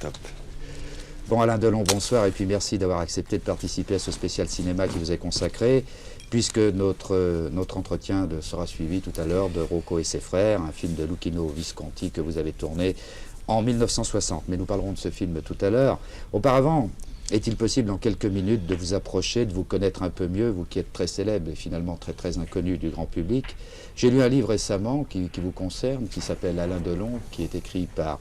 Top. Bon, Alain Delon, bonsoir, et puis merci d'avoir accepté de participer à ce spécial cinéma qui vous est consacré, puisque notre entretien sera suivi tout à l'heure de Rocco et ses frères, un film de Luchino Visconti que vous avez tourné en 1960. Mais nous parlerons de ce film tout à l'heure. Auparavant, est-il possible en quelques minutes de vous approcher, de vous connaître un peu mieux, vous qui êtes très célèbre et finalement très inconnu du grand public? J'ai lu un livre récemment qui vous concerne, qui s'appelle Alain Delon, qui est écrit par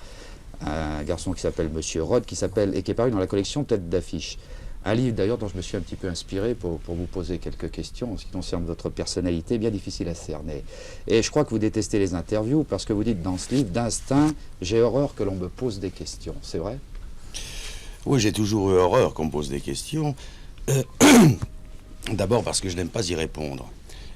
un garçon qui s'appelle Monsieur Rod, et qui est paru dans la collection Tête d'affiche. Un livre d'ailleurs dont je me suis un petit peu inspiré pour vous poser quelques questions en ce qui concerne votre personnalité, bien difficile à cerner. Et je crois que vous détestez les interviews parce que vous dites dans ce livre, d'instinct, j'ai horreur que l'on me pose des questions. C'est vrai? Oui, j'ai toujours eu horreur qu'on me pose des questions. D'abord parce que je n'aime pas y répondre.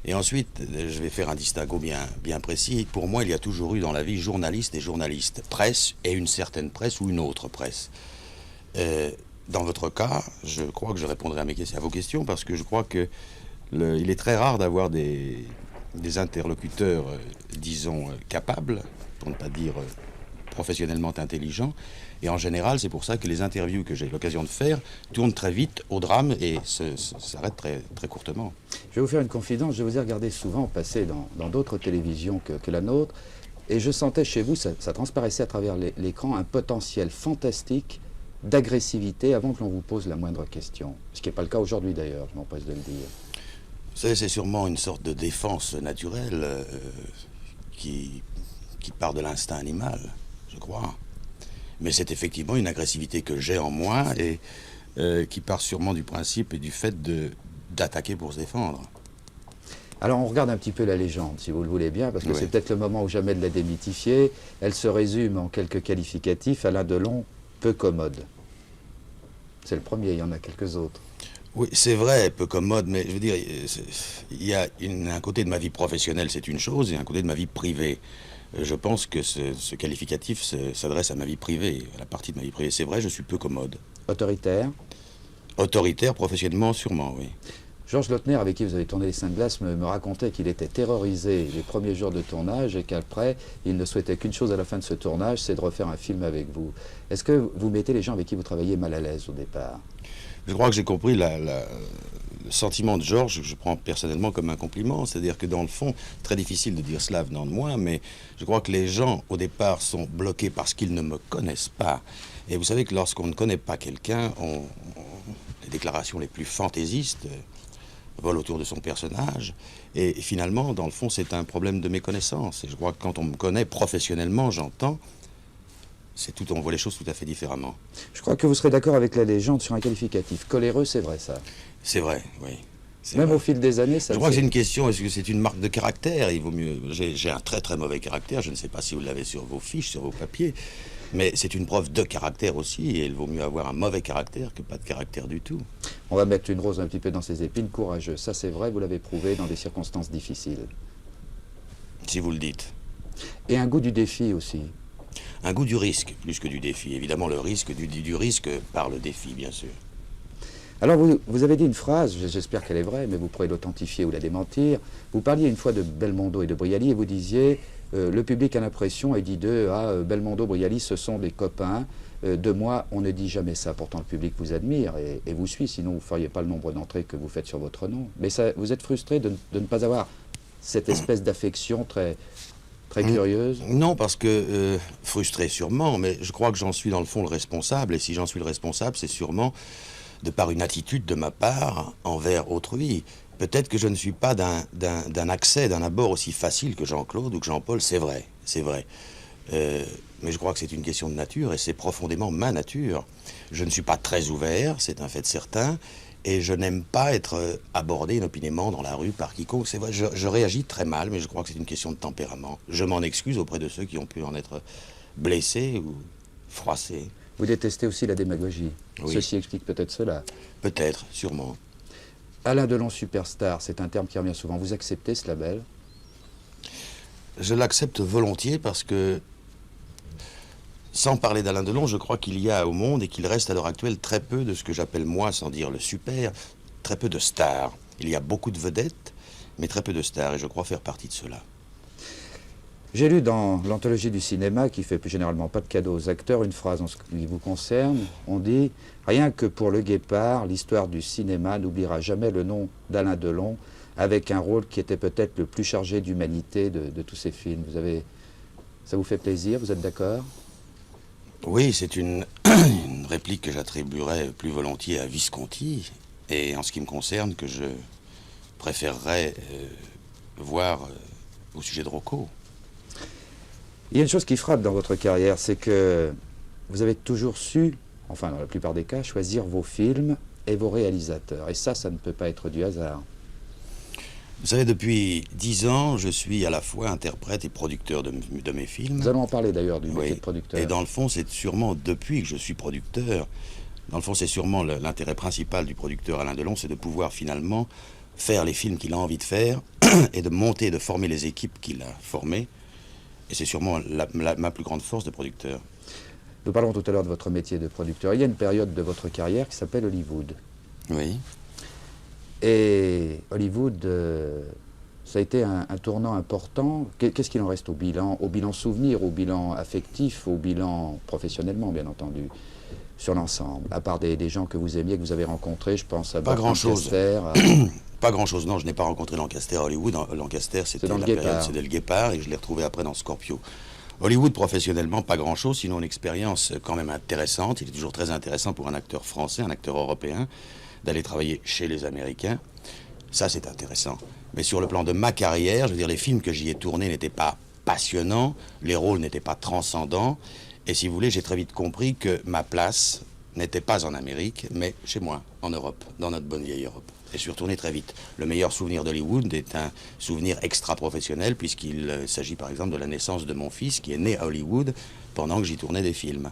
Et ensuite, je vais faire un distinguo bien précis. Pour moi, il y a toujours eu dans la vie journaliste et journaliste, presse et une certaine presse ou une autre presse. Dans votre cas, je crois que je répondrai à vos questions parce que je crois que il est très rare d'avoir des interlocuteurs, disons, capables, pour ne pas dire professionnellement intelligents. Et en général, c'est pour ça que les interviews que j'ai l'occasion de faire tournent très vite au drame et s'arrêtent très courtement. Je vais vous faire une confidence, je vous ai regardé souvent passer dans d'autres télévisions que la nôtre, et je sentais chez vous, ça transparaissait à travers l'écran, un potentiel fantastique d'agressivité avant que l'on vous pose la moindre question. Ce qui n'est pas le cas aujourd'hui d'ailleurs, je m'empresse de le dire. Vous savez, c'est sûrement une sorte de défense naturelle qui part de l'instinct animal, je crois. Mais c'est effectivement une agressivité que j'ai en moi et qui part sûrement du principe et du fait d'attaquer pour se défendre. Alors on regarde un petit peu la légende, si vous le voulez bien, parce que Oui. c'est peut-être le moment ou jamais de la démythifier. Elle se résume en quelques qualificatifs. Alain Delon, peu commode. C'est le premier, il y en a quelques autres. Oui, c'est vrai, peu commode, mais je veux dire, il y a un côté de ma vie professionnelle, c'est une chose, et un côté de ma vie privée. Je pense que ce qualificatif s'adresse à ma vie privée, à la partie de ma vie privée. C'est vrai, je suis peu commode. Autoritaire. Autoritaire, professionnellement, sûrement, oui. Georges Lautner, avec qui vous avez tourné Les Cinq Glaces, me racontait qu'il était terrorisé les premiers jours de tournage et qu'après, il ne souhaitait qu'une chose à la fin de ce tournage, c'est de refaire un film avec vous. Est-ce que vous mettez les gens avec qui vous travaillez mal à l'aise au départ? Je crois que j'ai compris le sentiment de Georges, que je prends personnellement comme un compliment. C'est-à-dire que dans le fond, très difficile de dire cela venant de moi, mais je crois que les gens, au départ, sont bloqués parce qu'ils ne me connaissent pas. Et vous savez que lorsqu'on ne connaît pas quelqu'un, les déclarations les plus fantaisistes volent autour de son personnage. Et finalement, dans le fond, c'est un problème de méconnaissance. Et je crois que quand on me connaît professionnellement, j'entends, on voit les choses tout à fait différemment. Je crois que vous serez d'accord avec la légende sur un qualificatif. Coléreux, c'est vrai ça. C'est vrai, oui. Même vrai. au fil des années, ça... Je crois que c'est une question, est-ce que c'est une marque de caractère? Il vaut mieux... J'ai un très mauvais caractère, je ne sais pas si vous l'avez sur vos fiches, sur vos papiers, mais c'est une preuve de caractère aussi, et il vaut mieux avoir un mauvais caractère que pas de caractère du tout. On va mettre une rose un petit peu dans ses épines, courageux. Ça c'est vrai, vous l'avez prouvé dans des circonstances difficiles. Si vous le dites. Et un goût du défi aussi. Un goût du risque, plus que du défi. Évidemment, le risque, du risque par le défi, bien sûr. Alors vous avez dit une phrase, j'espère qu'elle est vraie, mais vous pourrez l'authentifier ou la démentir. Vous parliez une fois de Belmondo et de Brialy et vous disiez le public a l'impression et dit d'eux, Belmondo, Brialy, ce sont des copains. De moi, on ne dit jamais ça. Pourtant, le public vous admire et vous suit, sinon vous ne feriez pas le nombre d'entrées que vous faites sur votre nom. Mais ça, vous êtes frustré de ne pas avoir cette espèce d'affection très curieuse? Non, parce que, frustré sûrement, mais je crois que j'en suis dans le fond le responsable, et si j'en suis le responsable, c'est sûrement de par une attitude de ma part envers autrui. Peut-être que je ne suis pas d'un accès, d'un abord aussi facile que Jean-Claude ou que Jean-Paul, c'est vrai, c'est vrai. Mais je crois que c'est une question de nature, et c'est profondément ma nature. Je ne suis pas très ouvert, c'est un fait certain, et je n'aime pas être abordé inopinément dans la rue par quiconque. C'est vrai, je réagis très mal, mais je crois que c'est une question de tempérament. Je m'en excuse auprès de ceux qui ont pu en être blessés ou froissés. Vous détestez aussi la démagogie. Oui. Ceci explique peut-être cela. Peut-être, sûrement. Alain Delon superstar, c'est un terme qui revient souvent. Vous acceptez ce label? Je l'accepte volontiers parce que, sans parler d'Alain Delon, je crois qu'il y a au monde et qu'il reste à l'heure actuelle très peu de ce que j'appelle moi, sans dire le super, très peu de stars. Il y a beaucoup de vedettes, mais très peu de stars, et je crois faire partie de cela. J'ai lu dans l'anthologie du cinéma, qui fait plus généralement pas de cadeaux aux acteurs, une phrase en ce qui vous concerne. On dit « Rien que pour Le Guépard, l'histoire du cinéma n'oubliera jamais le nom d'Alain Delon, avec un rôle qui était peut-être le plus chargé d'humanité de tous ces films. » Ça vous fait plaisir, vous êtes d'accord? Oui, c'est une, une réplique que j'attribuerais plus volontiers à Visconti, et en ce qui me concerne, que je préférerais voir au sujet de Rocco. Il y a une chose qui frappe dans votre carrière, c'est que vous avez toujours su, enfin dans la plupart des cas, choisir vos films et vos réalisateurs. Et ça ne peut pas être du hasard. Vous savez, depuis 10 ans, je suis à la fois interprète et producteur de mes films. Nous allons en parler d'ailleurs du métier Oui. de producteur. Et dans le fond, c'est sûrement depuis que je suis producteur, dans le fond, c'est sûrement l'intérêt principal du producteur Alain Delon, c'est de pouvoir finalement faire les films qu'il a envie de faire et de monter, de former les équipes qu'il a formées. Et c'est sûrement ma plus grande force de producteur. Nous parlons tout à l'heure de votre métier de producteur. Il y a une période de votre carrière qui s'appelle Hollywood. Oui. Et Hollywood, ça a été un tournant important. Qu'est-ce qu'il en reste au bilan souvenir, au bilan affectif, au bilan professionnellement, bien entendu, sur l'ensemble? À part des gens que vous aimiez, que vous avez rencontrés, je pense à Pas grand-chose. à... Pas grand-chose, non, je n'ai pas rencontré Lancaster à Hollywood. Lancaster, c'était dans la le période, Guépard. c'était le Guépard, et je l'ai retrouvé après dans Scorpio. Hollywood, professionnellement, pas grand-chose, sinon une expérience quand même intéressante. Il est toujours très intéressant pour un acteur français, un acteur européen, d'aller travailler chez les Américains. Ça, c'est intéressant. Mais sur le plan de ma carrière, je veux dire, les films que j'y ai tournés n'étaient pas passionnants, les rôles n'étaient pas transcendants, et si vous voulez, j'ai très vite compris que ma place n'était pas en Amérique, mais chez moi, en Europe, dans notre bonne vieille Europe. Et je suis retourné très vite. Le meilleur souvenir d'Hollywood est un souvenir extra-professionnel, puisqu'il s'agit par exemple de la naissance de mon fils, qui est né à Hollywood pendant que j'y tournais des films.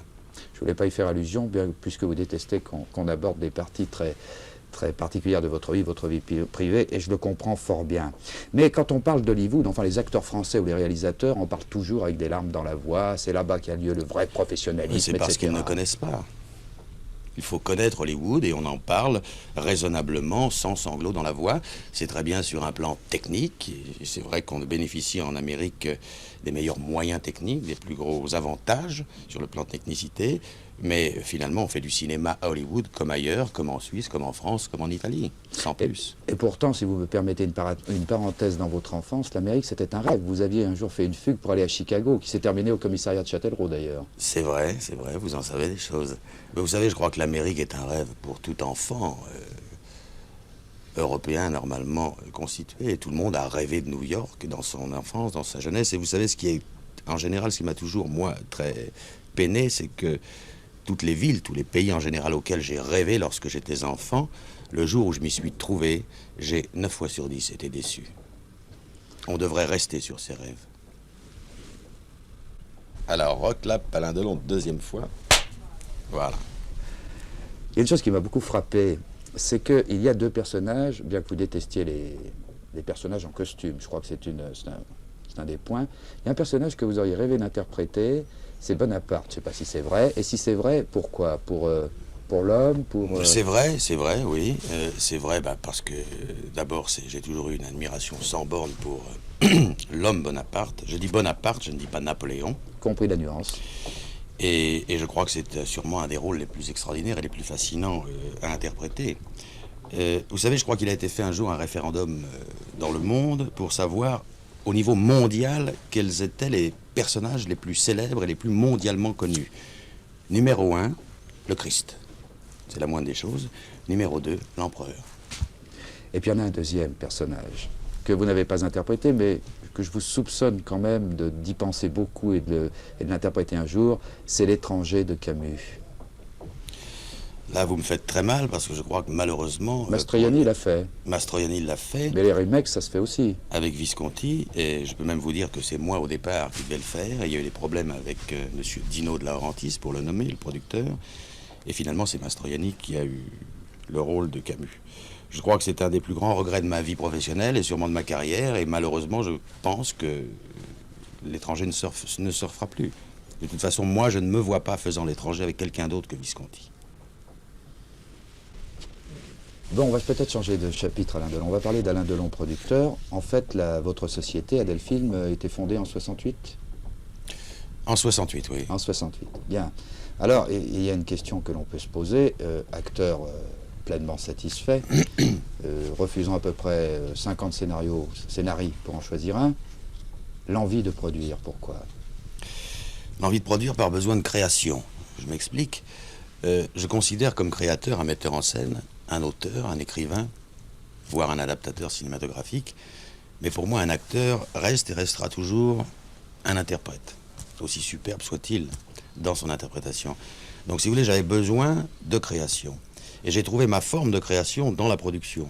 Je ne voulais pas y faire allusion, bien, puisque vous détestez qu'on aborde des parties très particulières de votre vie privée, et je le comprends fort bien. Mais quand on parle d'Hollywood, enfin les acteurs français ou les réalisateurs, on parle toujours avec des larmes dans la voix, c'est là-bas qu'a lieu le vrai professionnalisme, c'est parce qu'ils ne connaissent pas. Il faut connaître Hollywood et on en parle raisonnablement, sans sanglots dans la voix. C'est très bien sur un plan technique. Et c'est vrai qu'on bénéficie en Amérique des meilleurs moyens techniques, des plus gros avantages sur le plan de technicité. Mais finalement, on fait du cinéma à Hollywood comme ailleurs, comme en Suisse, comme en France, comme en Italie, sans plus. Et pourtant, si vous me permettez une parenthèse dans votre enfance, l'Amérique, c'était un rêve. Vous aviez un jour fait une fugue pour aller à Chicago, qui s'est terminée au commissariat de Châtellerault, d'ailleurs. C'est vrai, vous en savez des choses. Mais vous savez, je crois que l'Amérique est un rêve pour tout enfant européen, normalement constitué. Tout le monde a rêvé de New York dans son enfance, dans sa jeunesse. Et vous savez, ce qui est, en général, ce qui m'a toujours, moi, très peiné, c'est que toutes les villes, tous les pays en général auxquels j'ai rêvé lorsque j'étais enfant, le jour où je m'y suis trouvé, j'ai 9 fois sur 10 été déçu. On devrait rester sur ses rêves. Alors, reclap, Alain Delon, deuxième fois. Voilà. Il y a une chose qui m'a beaucoup frappé, c'est qu'il y a deux personnages, bien que vous détestiez les personnages en costume, je crois que c'est un des points. Il y a un personnage que vous auriez rêvé d'interpréter, c'est Bonaparte. Je ne sais pas si c'est vrai. Et si c'est vrai, pourquoi? Pour l'homme, pour... C'est vrai, oui. C'est vrai parce que d'abord, j'ai toujours eu une admiration sans borne pour l'homme Bonaparte. Je dis Bonaparte, je ne dis pas Napoléon. Compris la nuance. Et je crois que c'est sûrement un des rôles les plus extraordinaires et les plus fascinants à interpréter. Vous savez, je crois qu'il a été fait un jour un référendum dans le monde pour savoir, au niveau mondial, quels étaient les personnages les plus célèbres et les plus mondialement connus. Numéro 1, le Christ. C'est la moindre des choses. Numéro 2, l'empereur. Et puis il y en a un deuxième personnage que vous n'avez pas interprété, mais que je vous soupçonne quand même d'y penser beaucoup et de l'interpréter un jour, c'est L'étranger de Camus. Là, vous me faites très mal, parce que je crois que malheureusement... Mastroianni l'a fait. Mastroianni l'a fait. Mais les remakes, ça se fait aussi. Avec Visconti, et je peux même vous dire que c'est moi au départ qui devais le faire. Et il y a eu des problèmes avec monsieur Dino de Laurentiis, pour le nommer, le producteur. Et finalement, c'est Mastroianni qui a eu le rôle de Camus. Je crois que c'est un des plus grands regrets de ma vie professionnelle et sûrement de ma carrière. Et malheureusement, je pense que L'étranger ne se refera plus. De toute façon, moi, je ne me vois pas faisant L'étranger avec quelqu'un d'autre que Visconti. Bon, on va peut-être changer de chapitre, Alain Delon. On va parler d'Alain Delon, producteur. En fait, votre société, Adelphi, a été fondée en 68 ? En 68, oui. En 68, bien. Alors, il y a une question que l'on peut se poser. Acteur pleinement satisfait, refusant à peu près 50 scénarios pour en choisir un. L'envie de produire, pourquoi ? L'envie de produire par besoin de création. Je m'explique. Je considère comme créateur un metteur en scène, un auteur, un écrivain, voire un adaptateur cinématographique. Mais pour moi, un acteur reste et restera toujours un interprète, aussi superbe soit-il dans son interprétation. Donc, si vous voulez, j'avais besoin de création. Et j'ai trouvé ma forme de création dans la production.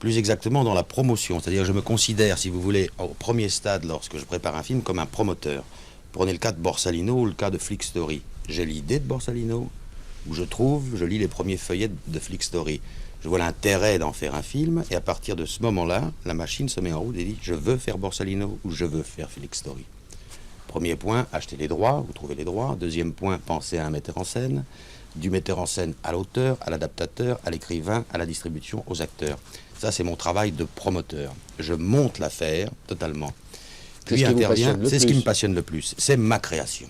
Plus exactement dans la promotion. C'est-à-dire que je me considère, si vous voulez, au premier stade, lorsque je prépare un film, comme un promoteur. Prenez le cas de Borsalino ou le cas de Flick Story. J'ai l'idée de Borsalino, où je lis les premiers feuillets de Flick Story. Je vois l'intérêt d'en faire un film, et à partir de ce moment-là, la machine se met en route et dit « je veux faire Borsalino » ou « je veux faire Flick Story ». Premier point, acheter les droits, vous trouvez les droits. Deuxième point, penser à un metteur en scène. Du metteur en scène à l'auteur, à l'adaptateur, à l'écrivain, à la distribution, aux acteurs. Ça, c'est mon travail de promoteur. Je monte l'affaire totalement. Puis intervient, c'est ce qui me passionne le plus. C'est ma création,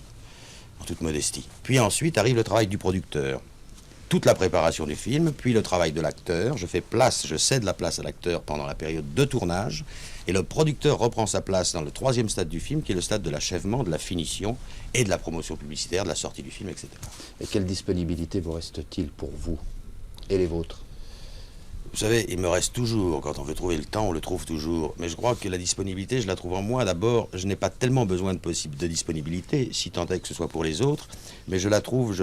en toute modestie. Puis ensuite arrive le travail du producteur. Toute la préparation du film, puis le travail de l'acteur. Je cède la place à l'acteur pendant la période de tournage. Et le producteur reprend sa place dans le troisième stade du film, qui est le stade de l'achèvement, de la finition et de la promotion publicitaire, de la sortie du film, etc. Et quelle disponibilité vous reste-t-il pour vous et les vôtres ? Vous savez, il me reste toujours, quand on veut trouver le temps, on le trouve toujours. Mais je crois que la disponibilité, je la trouve en moi. D'abord, je n'ai pas tellement besoin de disponibilité, si tant est que ce soit pour les autres, mais je la trouve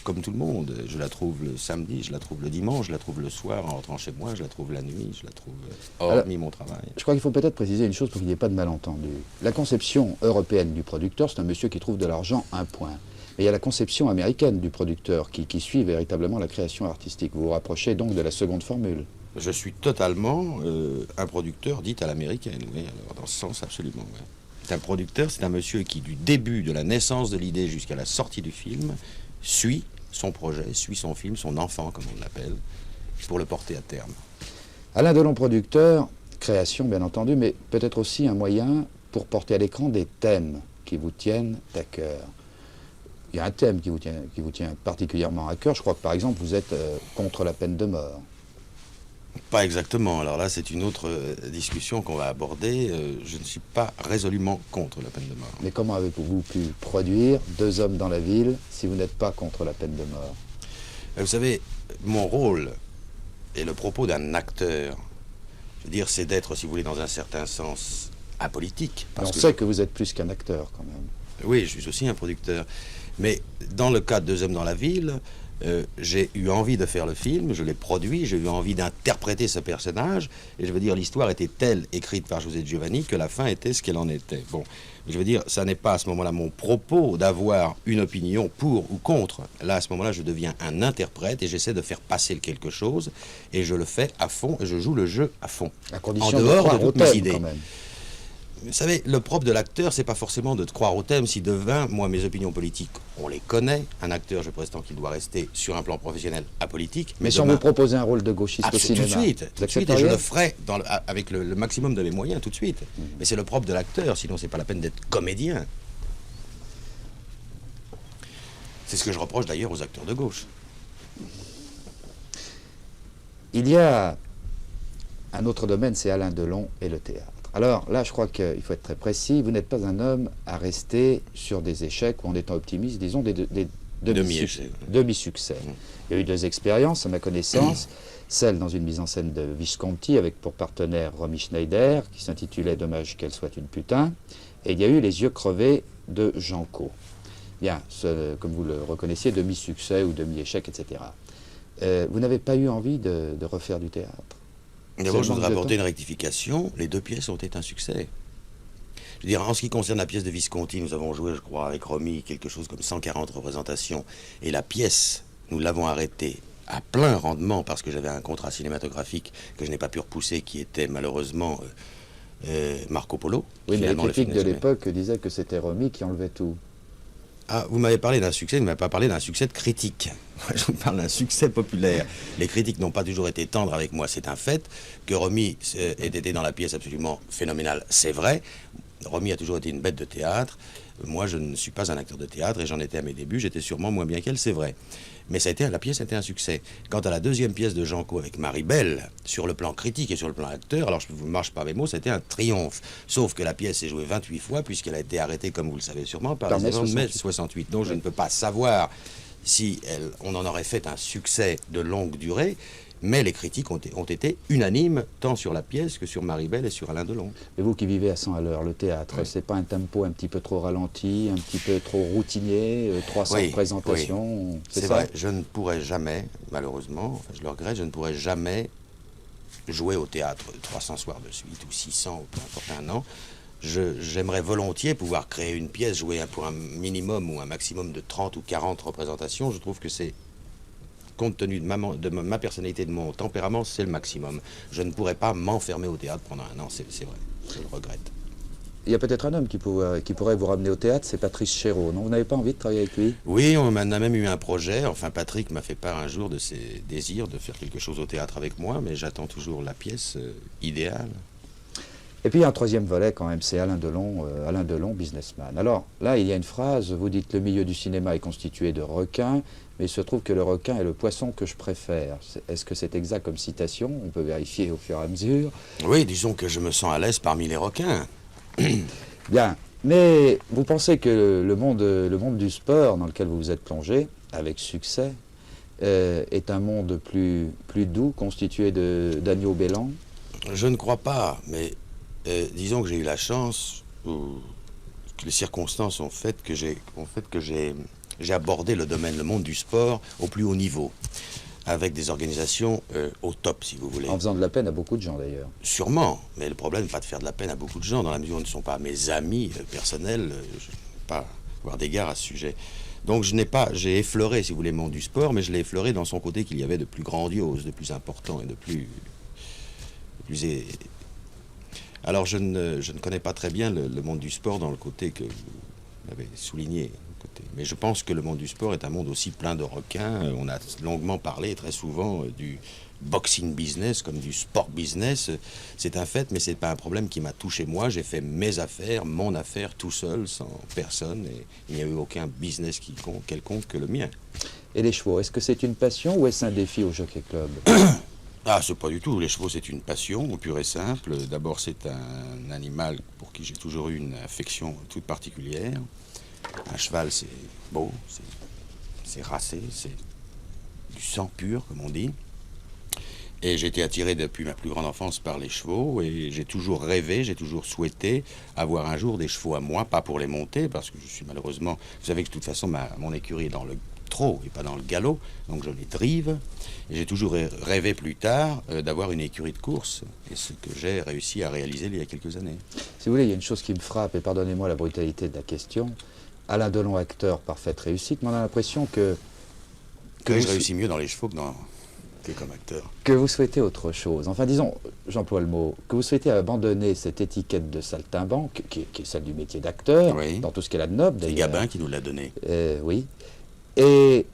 comme tout le monde. Je la trouve le samedi, je la trouve le dimanche, je la trouve le soir en rentrant chez moi, je la trouve la nuit, je la trouve hormis mon travail. Je crois qu'il faut peut-être préciser une chose pour qu'il n'y ait pas de malentendu. La conception européenne du producteur, c'est un monsieur qui trouve de l'argent, un point. Et il y a la conception américaine du producteur qui suit véritablement la création artistique. Vous vous rapprochez donc de la seconde formule. Je suis totalement un producteur dit à l'américaine, oui, alors, dans ce sens absolument. Oui. Un producteur, c'est un monsieur qui, du début de la naissance de l'idée jusqu'à la sortie du film, suit son projet, suit son film, son enfant, comme on l'appelle, pour le porter à terme. Alain Delon, producteur, création bien entendu, mais peut-être aussi un moyen pour porter à l'écran des thèmes qui vous tiennent à cœur. Il y a un thème qui vous tient particulièrement à cœur. Je crois que, par exemple, vous êtes contre la peine de mort. Pas exactement. Alors là, c'est une autre discussion qu'on va aborder. Je ne suis pas résolument contre la peine de mort. Mais comment avez-vous pu produire Deux hommes dans la ville si vous n'êtes pas contre la peine de mort ? Vous savez, mon rôle et le propos d'un acteur, je veux dire, c'est d'être, si vous voulez, dans un certain sens, apolitique. On sait que vous êtes plus qu'un acteur, quand même. Oui, je suis aussi un producteur. Mais dans le cas de Deux hommes dans la ville, j'ai eu envie de faire le film, je l'ai produit, j'ai eu envie d'interpréter ce personnage, et je veux dire, l'histoire était telle, écrite par José Giovanni, que la fin était ce qu'elle en était. Bon, je veux dire, ça n'est pas à ce moment-là mon propos d'avoir une opinion pour ou contre. Là, à ce moment-là, je deviens un interprète, et j'essaie de faire passer quelque chose, et je le fais à fond, et je joue le jeu à fond. À condition en dehors de toutes mes idées. Quand même. Vous savez, le propre de l'acteur, c'est pas forcément de croire au thème. Si demain, moi, mes opinions politiques, on les connaît. Un acteur, je prétends qu'il doit rester sur un plan professionnel apolitique. Mais si on vous proposait un rôle de gauchiste au cinéma, tout de suite, et je le ferai avec le maximum de mes moyens, tout de suite. Mais c'est le propre de l'acteur, sinon c'est pas la peine d'être comédien. C'est ce que je reproche d'ailleurs aux acteurs de gauche. Il y a un autre domaine, c'est Alain Delon et le théâtre. Alors là, je crois qu'il faut être très précis. Vous n'êtes pas un homme à rester sur des échecs ou en étant optimiste, disons des demi-succès. Il y a eu deux expériences, à ma connaissance. Celle dans une mise en scène de Visconti avec pour partenaire Romy Schneider, qui s'intitulait « Dommage qu'elle soit une putain ». Et il y a eu Les yeux crevés de Jean Caux. Bien, comme vous le reconnaissiez, demi-succès ou demi-échec, etc. Vous n'avez pas eu envie de refaire du théâtre? D'abord, je voudrais apporter une rectification. Les deux pièces ont été un succès. Je veux dire, en ce qui concerne la pièce de Visconti, nous avons joué, je crois, avec Romy, quelque chose comme 140 représentations. Et la pièce, nous l'avons arrêtée à plein rendement parce que j'avais un contrat cinématographique que je n'ai pas pu repousser, qui était malheureusement Marco Polo. Oui, mais les critiques de l'époque disaient que c'était Romy qui enlevait tout. Ah, vous m'avez parlé d'un succès, vous ne m'avez pas parlé d'un succès de critique. Je vous parle d'un succès populaire. Les critiques n'ont pas toujours été tendres avec moi, c'est un fait. Que Romy ait été dans la pièce absolument phénoménale, c'est vrai. Romy a toujours été une bête de théâtre. Moi, je ne suis pas un acteur de théâtre et j'en étais à mes débuts. J'étais sûrement moins bien qu'elle, c'est vrai. Mais la pièce a été un succès. Quant à la deuxième pièce de Janco avec Marie-Belle, sur le plan critique et sur le plan acteur, alors je ne vous marche pas mes mots, c'était un triomphe. Sauf que la pièce s'est jouée 28 fois, puisqu'elle a été arrêtée, comme vous le savez sûrement, par les événements de mai 68. Donc je ne peux pas savoir si on en aurait fait un succès de longue durée. Mais les critiques ont été unanimes, tant sur la pièce que sur Marie-Belle et sur Alain Delon. Et vous qui vivez à 100 à l'heure, le théâtre, oui. C'est pas un tempo un petit peu trop ralenti, un petit peu trop routinier, 300 représentations, oui. C'est vrai, je ne pourrais jamais, malheureusement, je le regrette, je ne pourrais jamais jouer au théâtre 300 soirs de suite, ou 600, ou peu importe un an. J'aimerais volontiers pouvoir créer une pièce, jouer pour un minimum ou un maximum de 30 ou 40 représentations. Je trouve que c'est, compte tenu de ma personnalité, de mon tempérament, c'est le maximum. Je ne pourrais pas m'enfermer au théâtre pendant un an, c'est vrai, je le regrette. Il y a peut-être un homme qui pourrait vous ramener au théâtre, c'est Patrice Chéreau, non? Vous n'avez pas envie de travailler avec lui? Oui, on a même eu un projet, enfin Patrick m'a fait part un jour de ses désirs de faire quelque chose au théâtre avec moi, mais j'attends toujours la pièce idéale. Et puis il y a un troisième volet quand même, c'est Alain Delon, businessman. Alors là, il y a une phrase, vous dites le milieu du cinéma est constitué de requins, mais il se trouve que le requin est le poisson que je préfère. Est-ce que c'est exact comme citation? On peut vérifier au fur et à mesure. Oui, disons que je me sens à l'aise parmi les requins. Bien, mais vous pensez que le monde du sport dans lequel vous vous êtes plongé, avec succès, est un monde plus doux, constitué d'agneaux bêlants? Je ne crois pas, mais disons que j'ai eu la chance, que les circonstances ont fait que j'ai abordé le monde du sport au plus haut niveau, avec des organisations au top, si vous voulez. En faisant de la peine à beaucoup de gens, d'ailleurs. Sûrement, mais le problème n'est pas de faire de la peine à beaucoup de gens, dans la mesure où ils ne sont pas mes amis personnels, je ne peux pas avoir d'égard à ce sujet. Donc j'ai effleuré, si vous voulez, le monde du sport, mais je l'ai effleuré dans son côté qu'il y avait de plus grandiose, de plus important et de plus... Alors je ne connais pas très bien le monde du sport dans le côté que vous avez souligné. Mais je pense que le monde du sport est un monde aussi plein de requins. On a longuement parlé très souvent du boxing business comme du sport business. C'est un fait, mais ce n'est pas un problème qui m'a touché moi. J'ai fait mes affaires, mon affaire, tout seul, sans personne. Et il n'y a eu aucun business quelconque que le mien. Et les chevaux, est-ce que c'est une passion ou est-ce un défi au Jockey Club? Ah, c'est pas du tout. Les chevaux, c'est une passion, pure et simple. D'abord, c'est un animal pour qui j'ai toujours eu une affection toute particulière. Un cheval, c'est beau, c'est racé, c'est du sang pur, comme on dit. Et j'ai été attiré depuis ma plus grande enfance par les chevaux, et j'ai toujours rêvé, j'ai toujours souhaité avoir un jour des chevaux à moi, pas pour les monter, parce que je suis malheureusement... Vous savez que de toute façon, mon écurie est dans le trot et pas dans le galop, donc je les drive. Et j'ai toujours rêvé plus tard d'avoir une écurie de course, et ce que j'ai réussi à réaliser il y a quelques années. Si vous voulez, il y a une chose qui me frappe, et pardonnez-moi la brutalité de la question. Alain Delon, acteur, parfaite réussite, mais on a l'impression que je réussis mieux dans les chevaux que comme acteur. Que vous souhaitez autre chose. Enfin, disons, j'emploie le mot, que vous souhaitez abandonner cette étiquette de saltimbanque, qui est celle du métier d'acteur, oui, dans tout ce qu'elle a de noble, d'ailleurs. C'est Gabin qui nous l'a donné. Oui. Et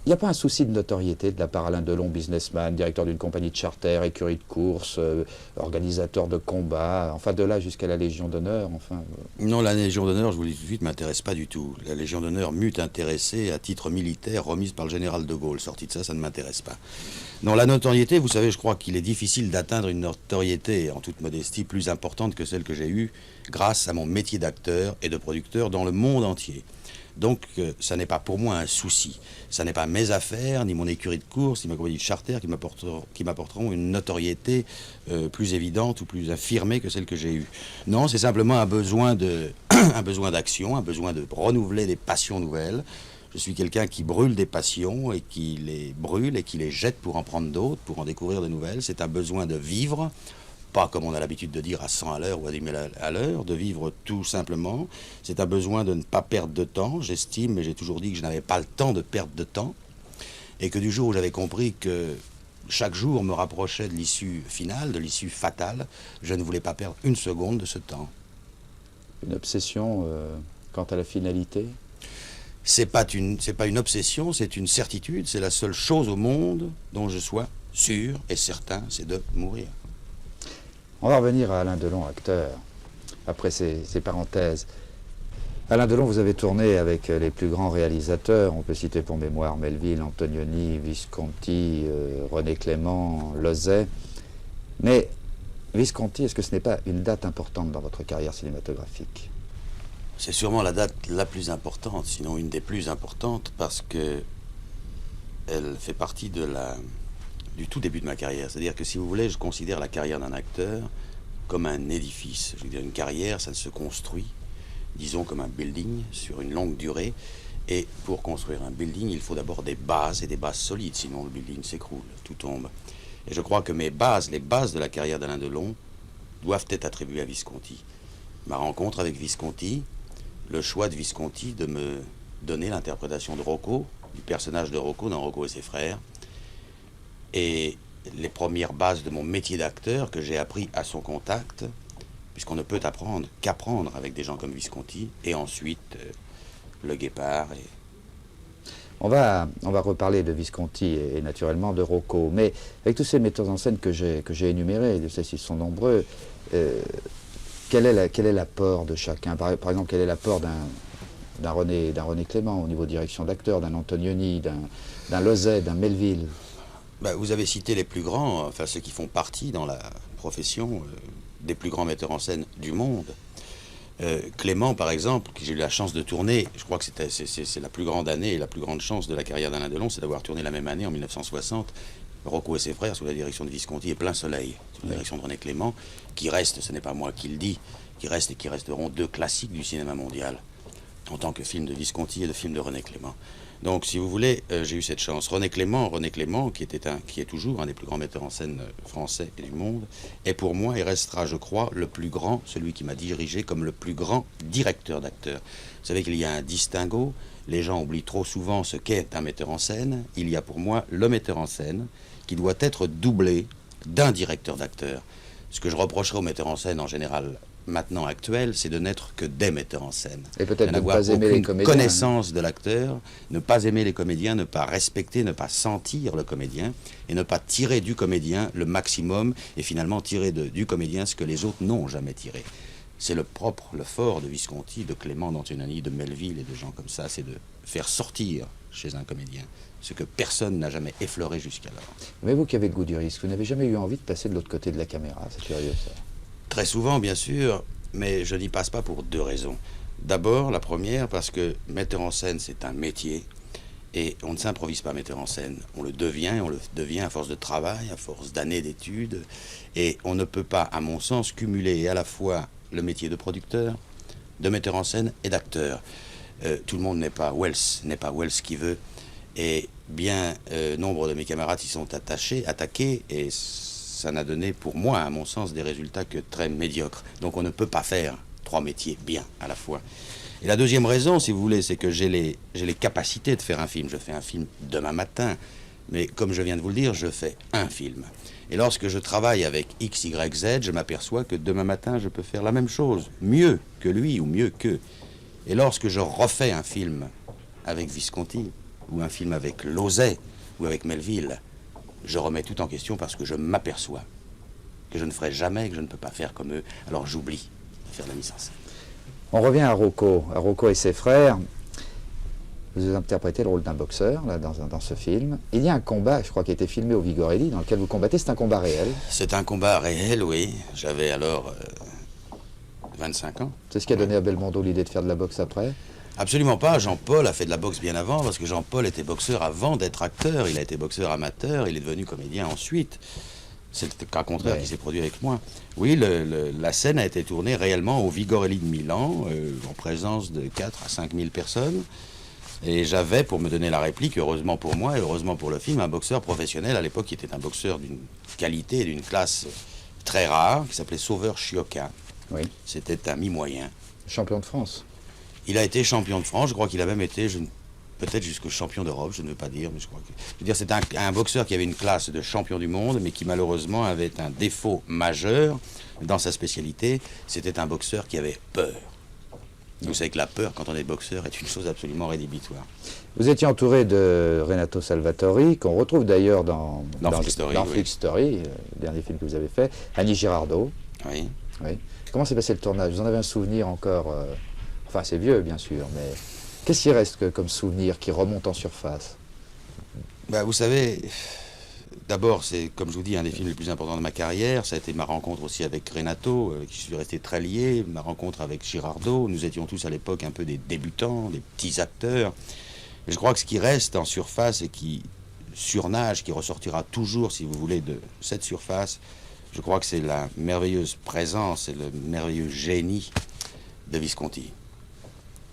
il n'y a pas un souci de notoriété de la part Alain Delon, businessman, directeur d'une compagnie de charter, écurie de course, organisateur de combats, enfin de là jusqu'à la Légion d'honneur, enfin... Non, la Légion d'honneur, je vous le dis tout de suite, ne m'intéresse pas du tout. La Légion d'honneur m'eût intéressé à titre militaire, remise par le général de Gaulle. Sorti de ça, ça ne m'intéresse pas. Non, la notoriété, vous savez, je crois qu'il est difficile d'atteindre une notoriété, en toute modestie, plus importante que celle que j'ai eue grâce à mon métier d'acteur et de producteur dans le monde entier. Donc, ça n'est pas pour moi un souci. Ça n'est pas mes affaires, ni mon écurie de course, ni ma compagnie de charter qui m'apporteront une notoriété plus évidente ou plus affirmée que celle que j'ai eue. Non, c'est simplement un besoin d'action, un besoin de renouveler des passions nouvelles. Je suis quelqu'un qui brûle des passions et qui les brûle et qui les jette pour en prendre d'autres, pour en découvrir de nouvelles. C'est un besoin de vivre. Pas comme on a l'habitude de dire à 100 à l'heure ou à 10 000 à l'heure, de vivre tout simplement. C'est un besoin de ne pas perdre de temps. J'estime, et j'ai toujours dit que je n'avais pas le temps de perdre de temps, et que du jour où j'avais compris que chaque jour me rapprochait de l'issue finale, de l'issue fatale, je ne voulais pas perdre une seconde de ce temps. Une obsession quant à la finalité? c'est pas une obsession, c'est une certitude, c'est la seule chose au monde dont je sois sûr et certain, c'est de mourir. On va revenir à Alain Delon, acteur, après ces parenthèses. Alain Delon, vous avez tourné avec les plus grands réalisateurs, on peut citer pour mémoire Melville, Antonioni, Visconti, René Clément, Lozay. Mais Visconti, est-ce que ce n'est pas une date importante dans votre carrière cinématographique? C'est sûrement la date la plus importante, sinon une des plus importantes, parce que elle fait partie du tout début de ma carrière. C'est-à-dire que, si vous voulez, je considère la carrière d'un acteur comme un édifice. Je veux dire, une carrière, ça se construit, disons, comme un building sur une longue durée. Et pour construire un building, il faut d'abord des bases, et des bases solides, sinon le building s'écroule, tout tombe. Et je crois que les bases de la carrière d'Alain Delon doivent être attribuées à Visconti. Ma rencontre avec Visconti, le choix de Visconti de me donner l'interprétation de Rocco, du personnage de Rocco dans Rocco et ses frères, et les premières bases de mon métier d'acteur que j'ai appris à son contact, puisqu'on ne peut apprendre qu'apprendre avec des gens comme Visconti, et ensuite Le Guépard. On va reparler de Visconti et naturellement de Rocco, mais avec tous ces metteurs en scène que j'ai énumérés, je sais s'ils sont nombreux, quel est l'apport de chacun? Par exemple, quel est l'apport d'un René Clément au niveau de direction d'acteur, d'un Antonioni, d'un Lozay, d'un Melville? Vous avez cité les plus grands, enfin ceux qui font partie dans la profession des plus grands metteurs en scène du monde. Clément, par exemple, que j'ai eu la chance de tourner, je crois que c'est la plus grande année et la plus grande chance de la carrière d'Alain Delon, c'est d'avoir tourné la même année, en 1960, Rocco et ses frères, sous la direction de Visconti et Plein Soleil, sous la direction de René Clément, qui restent, ce n'est pas moi qui le dis, qui restent et qui resteront deux classiques du cinéma mondial, en tant que film de Visconti et de film de René Clément. Donc, si vous voulez, j'ai eu cette chance. René Clément, qui est toujours un des plus grands metteurs en scène français et du monde, est pour moi et restera, je crois, le plus grand, celui qui m'a dirigé comme le plus grand directeur d'acteurs. Vous savez qu'il y a un distinguo, les gens oublient trop souvent ce qu'est un metteur en scène. Il y a pour moi le metteur en scène qui doit être doublé d'un directeur d'acteurs. Ce que je reprocherais aux metteurs en scène en général maintenant actuel, c'est de n'être que des metteurs en scène. Et peut-être de ne pas aimer les comédiens. Connaissance de l'acteur, ne pas aimer les comédiens, ne pas respecter, ne pas sentir le comédien, et ne pas tirer du comédien le maximum, et finalement tirer du comédien ce que les autres n'ont jamais tiré. C'est le fort de Visconti, de Clément, d'Antonioni, de Melville et de gens comme ça, c'est de faire sortir chez un comédien ce que personne n'a jamais effleuré jusqu'alors. Mais vous qui avez le goût du risque, vous n'avez jamais eu envie de passer de l'autre côté de la caméra? C'est curieux, ça. Très souvent, bien sûr, mais je n'y passe pas pour deux raisons. D'abord, la première, parce que metteur en scène, c'est un métier, et on ne s'improvise pas metteur en scène. On le devient à force de travail, à force d'années d'études, et on ne peut pas, à mon sens, cumuler à la fois le métier de producteur, de metteur en scène et d'acteur. Tout le monde n'est pas Wells qui veut, et bien nombre de mes camarades y sont attaqués, et ça n'a donné pour moi, à mon sens, des résultats que très médiocres. Donc on ne peut pas faire trois métiers bien à la fois. Et la deuxième raison, si vous voulez, c'est que j'ai les capacités de faire un film. Je fais un film demain matin, mais comme je viens de vous le dire, je fais un film. Et lorsque je travaille avec X, Y, Z, je m'aperçois que demain matin, je peux faire la même chose, mieux que lui ou mieux qu'eux. Et lorsque je refais un film avec Visconti, ou un film avec Lozay, ou avec Melville, je remets tout en question parce que je m'aperçois que je ne ferai jamais, que je ne peux pas faire comme eux. Alors j'oublie de faire de la mise en scène. On revient à Rocco et ses frères. Vous interprétez le rôle d'un boxeur là, dans ce film. Il y a un combat, je crois, qui a été filmé au Vigorelli, dans lequel vous combattez. C'est un combat réel. C'est un combat réel, oui. J'avais alors 25 ans. C'est ce qui a donné à Belmondo l'idée de faire de la boxe après? Absolument pas. Jean-Paul a fait de la boxe bien avant, parce que Jean-Paul était boxeur avant d'être acteur. Il a été boxeur amateur, il est devenu comédien ensuite. C'est le cas contraire qui s'est produit avec moi. Oui, la scène a été tournée réellement au Vigorelli de Milan, en présence de 4 à 5 000 personnes. Et j'avais, pour me donner la réplique, heureusement pour moi et heureusement pour le film, un boxeur professionnel à l'époque qui était un boxeur d'une qualité et d'une classe très rare, qui s'appelait Sauveur Chioca. Oui. C'était un mi-moyen. Champion de France. Il a été champion de France, je crois qu'il a même été, peut-être jusqu'au champion d'Europe, je ne veux pas dire, mais je crois que... Je veux dire, c'est un boxeur qui avait une classe de champion du monde, mais qui malheureusement avait un défaut majeur dans sa spécialité, c'était un boxeur qui avait peur. Vous savez que la peur, quand on est boxeur, est une chose absolument rédhibitoire. Vous étiez entouré de Renato Salvatori, qu'on retrouve d'ailleurs dans Flick Story, oui. Flick Story, le dernier film que vous avez fait, Annie Girardot. Oui. Oui. Comment s'est passé le tournage? Vous en avez un souvenir encore, enfin c'est vieux bien sûr, mais qu'est-ce qui reste comme souvenir qui remonte en surface? Bah, vous savez, d'abord, c'est, comme je vous dis, un des films les plus importants de ma carrière. Ça a été ma rencontre aussi avec Renato, qui je suis resté très lié. Ma rencontre avec Girardot. Nous étions tous à l'époque un peu des débutants, des petits acteurs. Et je crois que ce qui reste en surface et qui surnage, qui ressortira toujours, si vous voulez, de cette surface, je crois que c'est la merveilleuse présence et le merveilleux génie de Visconti.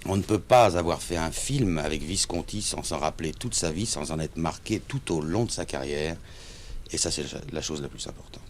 On ne peut pas avoir fait un film avec Visconti sans s'en rappeler toute sa vie, sans en être marqué tout au long de sa carrière. Et ça, c'est la chose la plus importante.